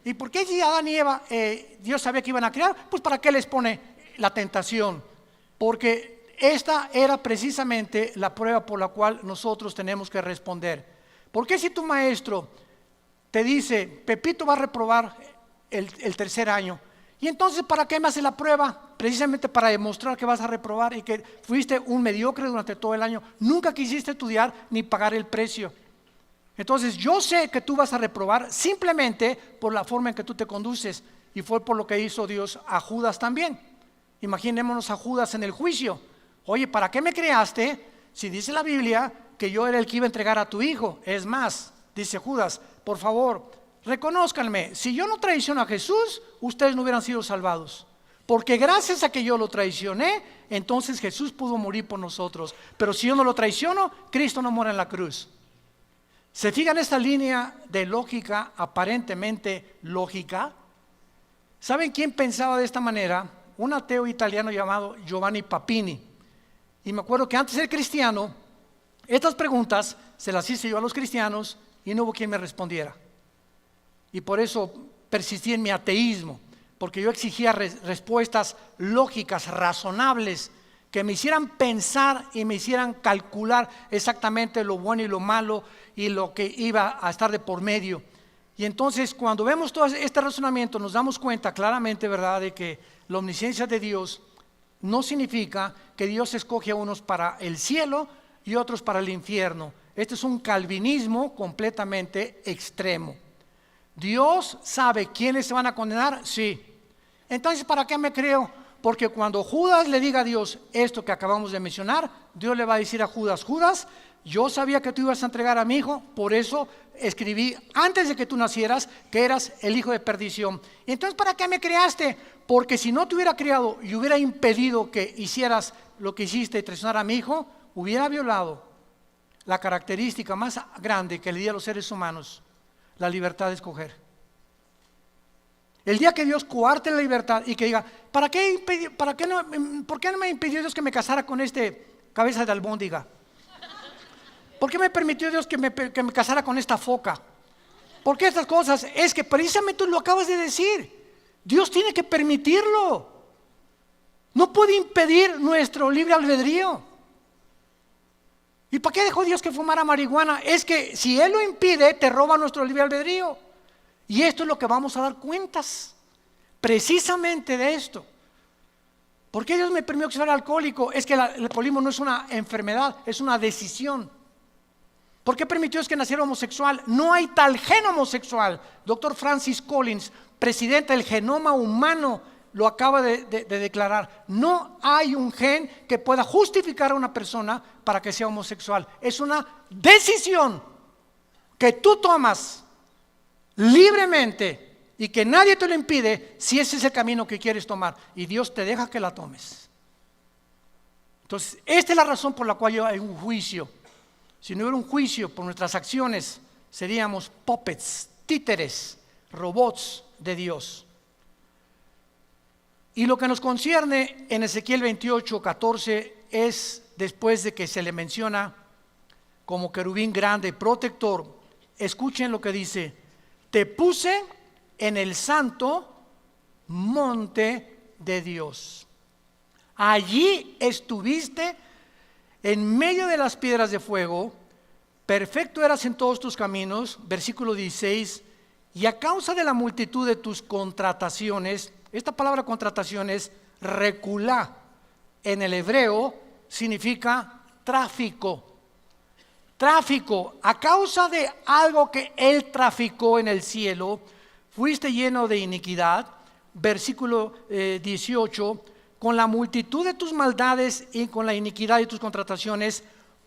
¿Y por qué si Adán y Eva Dios sabía que iban a crear? Pues ¿para qué les pone la tentación? Porque esta era precisamente la prueba por la cual nosotros tenemos que responder. ¿Por qué si tu maestro te dice, Pepito va a reprobar el tercer año? Y entonces, ¿para qué me hace la prueba? Precisamente para demostrar que vas a reprobar y que fuiste un mediocre durante todo el año. Nunca quisiste estudiar ni pagar el precio. Entonces, yo sé que tú vas a reprobar simplemente por la forma en que tú te conduces. Y fue por lo que hizo Dios a Judas también. Imaginémonos a Judas en el juicio. Oye, ¿para qué me creaste si dice la Biblia que yo era el que iba a entregar a tu hijo? Es más, dice Judas, por favor, reconózcanme, si yo no traiciono a Jesús, ustedes no hubieran sido salvados. Porque gracias a que yo lo traicioné, entonces Jesús pudo morir por nosotros. Pero si yo no lo traiciono, Cristo no muere en la cruz. ¿Se fijan esta línea de lógica, aparentemente lógica? ¿Saben quién pensaba de esta manera? Un ateo italiano llamado Giovanni Papini. Y me acuerdo que antes de ser cristiano, estas preguntas se las hice yo a los cristianos y no hubo quien me respondiera. Y por eso persistí en mi ateísmo, porque yo exigía respuestas lógicas, razonables, que me hicieran pensar y me hicieran calcular exactamente lo bueno y lo malo y lo que iba a estar de por medio. Y entonces cuando vemos todo este razonamiento nos damos cuenta claramente, ¿verdad?, de que la omnisciencia de Dios no significa que Dios escoge a unos para el cielo y otros para el infierno. Este es un calvinismo completamente extremo. ¿Dios sabe quiénes se van a condenar? Sí. Entonces, ¿para qué me creo? Porque cuando Judas le diga a Dios esto que acabamos de mencionar, Dios le va a decir a Judas, Judas, yo sabía que tú ibas a entregar a mi hijo, por eso escribí antes de que tú nacieras que eras el hijo de perdición. Entonces, ¿para qué me creaste? Porque si no te hubiera creado y hubiera impedido que hicieras lo que hiciste y traicionar a mi hijo, hubiera violado la característica más grande que le di a los seres humanos, la libertad de escoger. El día que Dios coarte la libertad y que diga, ¿por qué no me impidió Dios que me casara con cabeza de albóndiga? ¿Por qué me permitió Dios que me casara con esta foca? ¿Por qué estas cosas? Es que precisamente tú lo acabas de decir. Dios tiene que permitirlo. No puede impedir nuestro libre albedrío. ¿Y para qué dejó Dios que fumara marihuana? Es que si Él lo impide, te roba nuestro libre albedrío. Y esto es lo que vamos a dar cuentas, precisamente de esto. ¿Por qué Dios me permitió que fuera alcohólico? Es que el alcoholismo no es una enfermedad, es una decisión. ¿Por qué permitió que naciera homosexual? No hay tal gen homosexual. Dr. Francis Collins, presidente del genoma humano, lo acaba de declarar. No hay un gen que pueda justificar a una persona para que sea homosexual. Es una decisión que tú tomas libremente y que nadie te lo impide si ese es el camino que quieres tomar y Dios te deja que la tomes. Entonces, esta es la razón por la cual hay un juicio. Si no hubiera un juicio por nuestras acciones, seríamos puppets, títeres, robots de Dios. Y lo que nos concierne en Ezequiel 28:14 es después de que se le menciona como querubín grande, protector. Escuchen lo que dice: te puse en el santo monte de Dios. Allí estuviste en medio de las piedras de fuego, perfecto eras en todos tus caminos, versículo 16, y a causa de la multitud de tus contrataciones, esta palabra contrataciones, reculá, en el hebreo significa tráfico. Tráfico, a causa de algo que Él traficó en el cielo, fuiste lleno de iniquidad, versículo 18, con la multitud de tus maldades y con la iniquidad de tus contrataciones,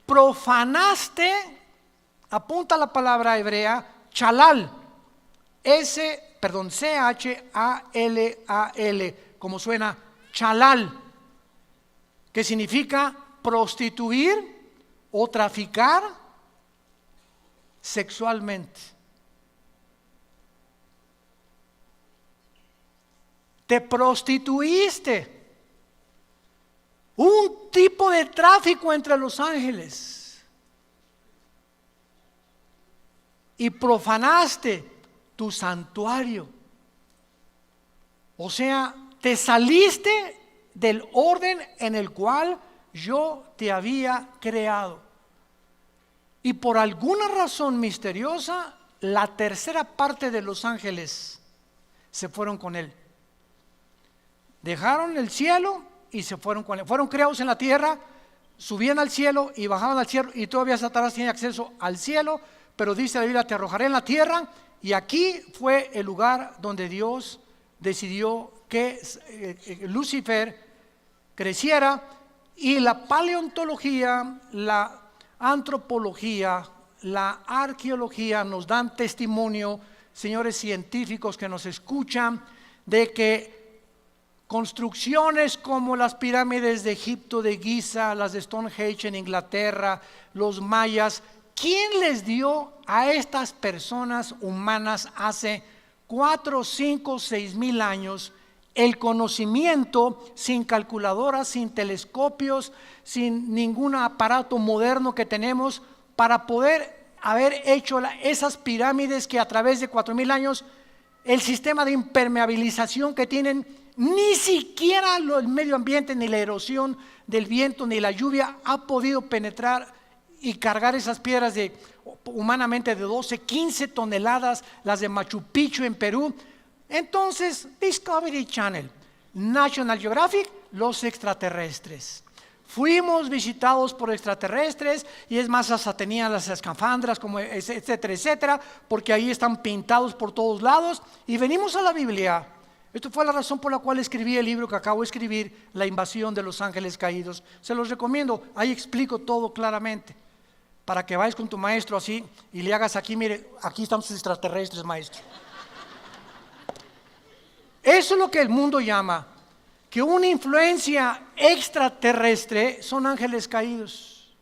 profanaste, apunta la palabra hebrea, chalal, C-H-A-L-A-L, como suena, chalal, que significa prostituir o traficar sexualmente. Te prostituiste. Un tipo de tráfico entre los ángeles. Y profanaste tu santuario. O sea, te saliste del orden en el cual yo te había creado. Y por alguna razón misteriosa, la tercera parte de los ángeles se fueron con él. Dejaron el cielo y se fueron con él. Fueron creados en la tierra, subían al cielo y bajaban al cielo, y todavía Satanás tiene acceso al cielo, pero dice la Biblia, te arrojaré en la tierra. Y aquí fue el lugar donde Dios decidió que Lucifer creciera. Y la paleontología, la antropología, la arqueología nos dan testimonio, señores científicos que nos escuchan, de que construcciones como las pirámides de Egipto, de Giza, las de Stonehenge en Inglaterra, los mayas, ¿quién les dio a estas personas humanas hace 4, 5, 6 mil años el conocimiento, sin calculadoras, sin telescopios, sin ningún aparato moderno que tenemos, para poder haber hecho esas pirámides que a través de 4,000 años, el sistema de impermeabilización que tienen, ni siquiera el medio ambiente, ni la erosión del viento, ni la lluvia ha podido penetrar y cargar esas piedras humanamente de 12, 15 toneladas, las de Machu Picchu en Perú? Entonces, Discovery Channel, National Geographic, los extraterrestres. Fuimos visitados por extraterrestres, y es más, hasta tenían las escafandras, como etcétera, etcétera, porque ahí están pintados por todos lados. Y venimos a la Biblia. Esto fue la razón por la cual escribí el libro que acabo de escribir, La invasión de los ángeles caídos. Se los recomiendo, ahí explico todo claramente, para que vayas con tu maestro así y le hagas aquí, mire, aquí están sus extraterrestres, maestro. Eso es lo que el mundo llama que una influencia extraterrestre son ángeles caídos.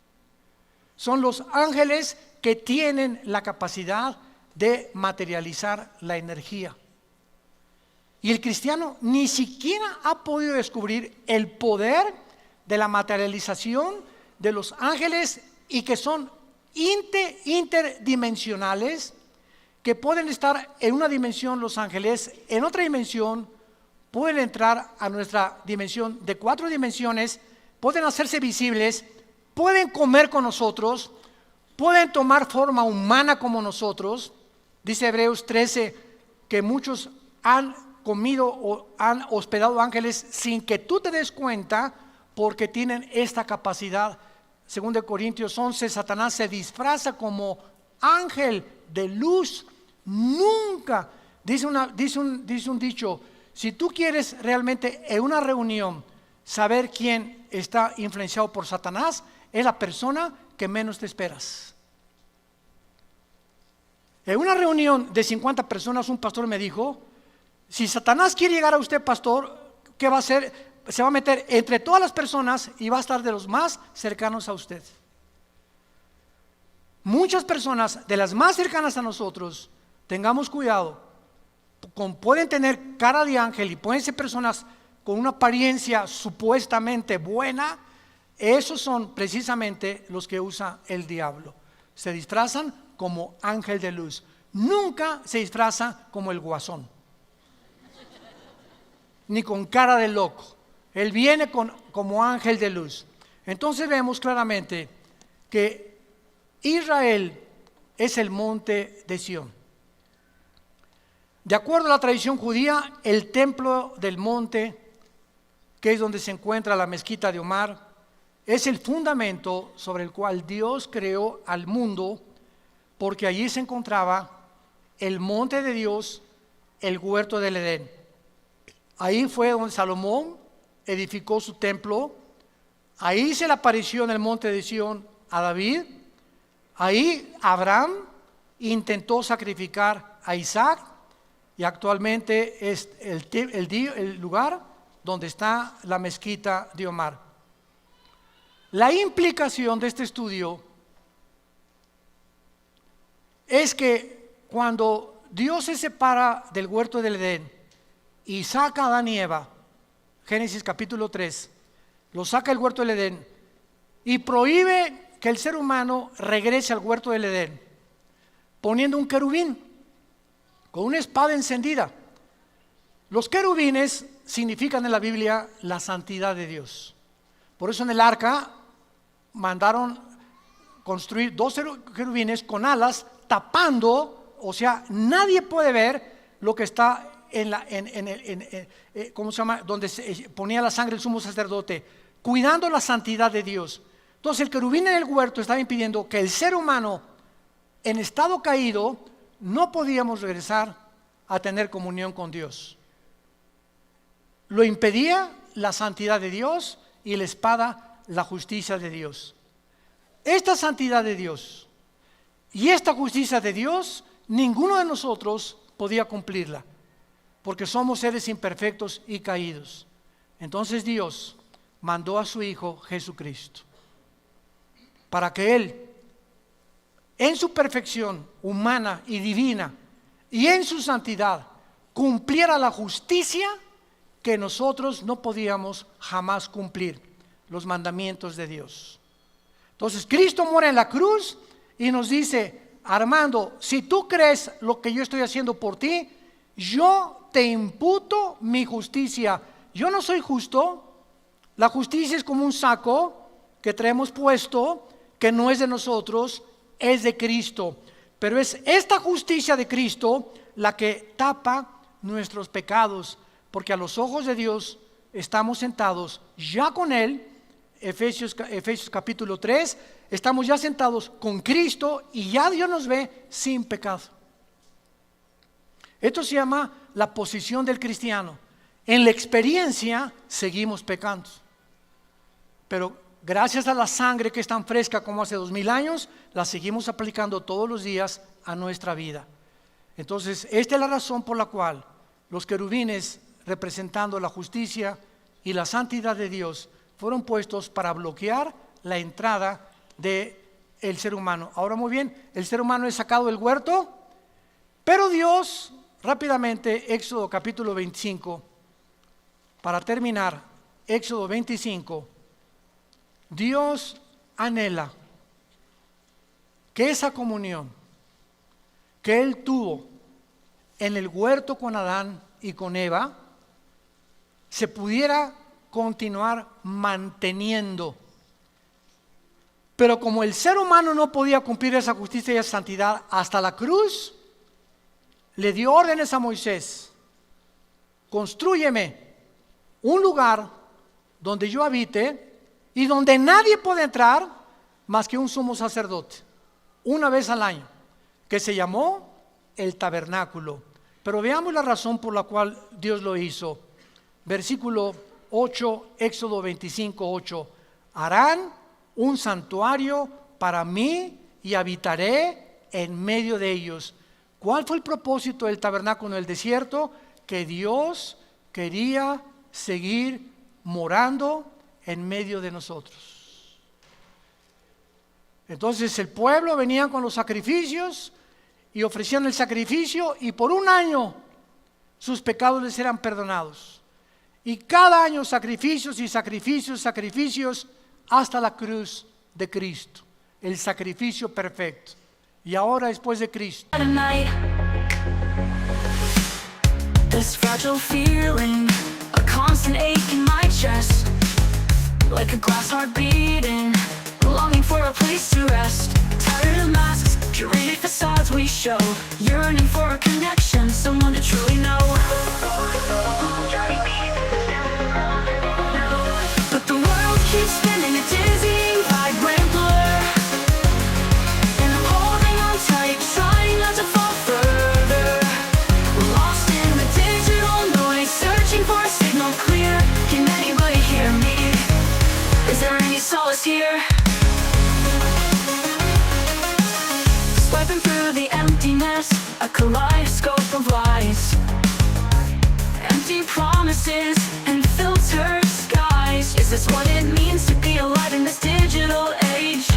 Son los ángeles que tienen la capacidad de materializar la energía. Y el cristiano ni siquiera ha podido descubrir el poder de la materialización de los ángeles, y que son interdimensionales, que pueden estar en una dimensión los ángeles, en otra dimensión pueden entrar a nuestra dimensión de 4 dimensiones, pueden hacerse visibles, pueden comer con nosotros, pueden tomar forma humana como nosotros. Dice Hebreos 13 que muchos han comido o han hospedado ángeles sin que tú te des cuenta, porque tienen esta capacidad. Según de Corintios 11, Satanás se disfraza como ángel de luz. Nunca, dice un dicho, si tú quieres realmente en una reunión saber quién está influenciado por Satanás, es la persona que menos te esperas. En una reunión de 50 personas, un pastor me dijo, si Satanás quiere llegar a usted, pastor, ¿qué va a hacer? Se va a meter entre todas las personas y va a estar de los más cercanos a usted. Muchas personas de las más cercanas a nosotros, tengamos cuidado, pueden tener cara de ángel y pueden ser personas con una apariencia supuestamente buena. Esos son precisamente los que usa el diablo. Se disfrazan como ángel de luz. Nunca se disfraza como el guasón, ni con cara de loco. Él viene como ángel de luz. Entonces vemos claramente que Israel es el monte de Sión. De acuerdo a la tradición judía, el templo del monte, que es donde se encuentra la mezquita de Omar, es el fundamento sobre el cual Dios creó al mundo, porque allí se encontraba el monte de Dios, el huerto del Edén. Ahí fue donde Salomón edificó su templo. Ahí se le apareció en el monte de Sión a David. Ahí Abraham intentó sacrificar a Isaac, y actualmente es el lugar donde está la mezquita de Omar. La implicación de este estudio es que cuando Dios se separa del huerto del Edén y saca a Adán y Eva, Génesis capítulo 3, lo saca del huerto del Edén y prohíbe que el ser humano regrese al huerto del Edén, poniendo un querubín con una espada encendida. Los querubines significan en la Biblia la santidad de Dios. Por eso en el arca mandaron construir 2 querubines con alas tapando, o sea, nadie puede ver lo que está ¿cómo se llama? Donde se ponía la sangre el sumo sacerdote, cuidando la santidad de Dios. Entonces el querubín en el huerto estaba impidiendo que el ser humano en estado caído no podíamos regresar a tener comunión con Dios. Lo impedía la santidad de Dios y la espada, la justicia de Dios. Esta santidad de Dios y esta justicia de Dios, ninguno de nosotros podía cumplirla, porque somos seres imperfectos y caídos. Entonces Dios mandó a su Hijo Jesucristo para que Él, en su perfección humana y divina y en su santidad, cumpliera la justicia que nosotros no podíamos jamás cumplir, los mandamientos de Dios. Entonces Cristo muere en la cruz y nos dice: Armando, si tú crees lo que yo estoy haciendo por ti, yo te imputo mi justicia. Yo no soy justo. La justicia es como un saco que traemos puesto, que no es de nosotros, es de Cristo. Pero es esta justicia de Cristo la que tapa nuestros pecados, porque a los ojos de Dios estamos sentados ya con Él. Efesios capítulo 3, estamos ya sentados con Cristo y ya Dios nos ve sin pecado. Esto se llama la posición del cristiano. En la experiencia seguimos pecando, pero gracias a la sangre que es tan fresca como hace 2000 años, la seguimos aplicando todos los días a nuestra vida. Entonces esta es la razón por la cual los querubines, representando la justicia y la santidad de Dios, fueron puestos para bloquear la entrada del ser humano. Ahora muy bien, el ser humano es sacado del huerto, pero Dios, rápidamente, Éxodo capítulo 25, para terminar, Éxodo 25, Dios anhela que esa comunión que Él tuvo en el huerto con Adán y con Eva se pudiera continuar manteniendo. Pero como el ser humano no podía cumplir esa justicia y esa santidad hasta la cruz, le dio órdenes a Moisés: constrúyeme un lugar donde yo habite y donde nadie puede entrar más que un sumo sacerdote, una vez al año, que se llamó el tabernáculo. Pero veamos la razón por la cual Dios lo hizo. Versículo 8, Éxodo 25, 8. Harán un santuario para mí y habitaré en medio de ellos. ¿Cuál fue el propósito del tabernáculo en el desierto? Que Dios quería seguir morando en medio de nosotros. Entonces el pueblo venía con los sacrificios y ofrecían el sacrificio, y por un año sus pecados les eran perdonados. Y cada año sacrificios y sacrificios, sacrificios, hasta la cruz de Cristo, el sacrificio perfecto. Y ahora, después de Cristo, this fragile feeling, a constant ache in my chest, like a glass heart beating, longing for a place to rest. Tired of masks, curated facades we show, yearning for a connection, someone to truly know. But the world keeps spinning, a dizzying, vibrant blur, and I'm holding on tight, trying not to fall further. Lost in the digital noise, searching for a signal clear. Can anybody hear me? Is there any solace here? Swiping through the emptiness, a kaleidoscope of lies, empty promises and filtered skies. Is this what it means to be alive in this digital age?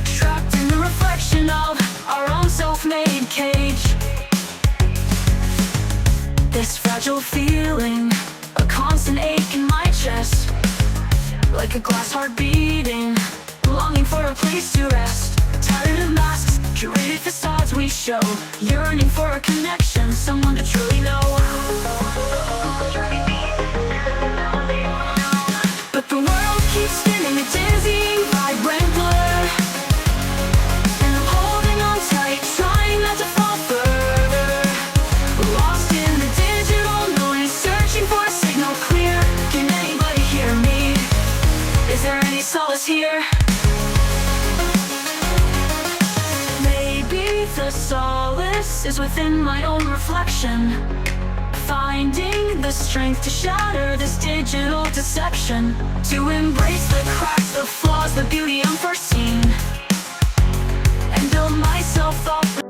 Trapped in the reflection of our own self-made cage. This fragile feeling, a constant ache in my chest, like a glass heart beating, longing for a place to rest. Tired of masks, curated facades we show, yearning for a connection, someone to truly know. But the world solace here. Maybe the solace is within my own reflection, finding the strength to shatter this digital deception, to embrace the cracks, the flaws, the beauty unforeseen, and build myself up.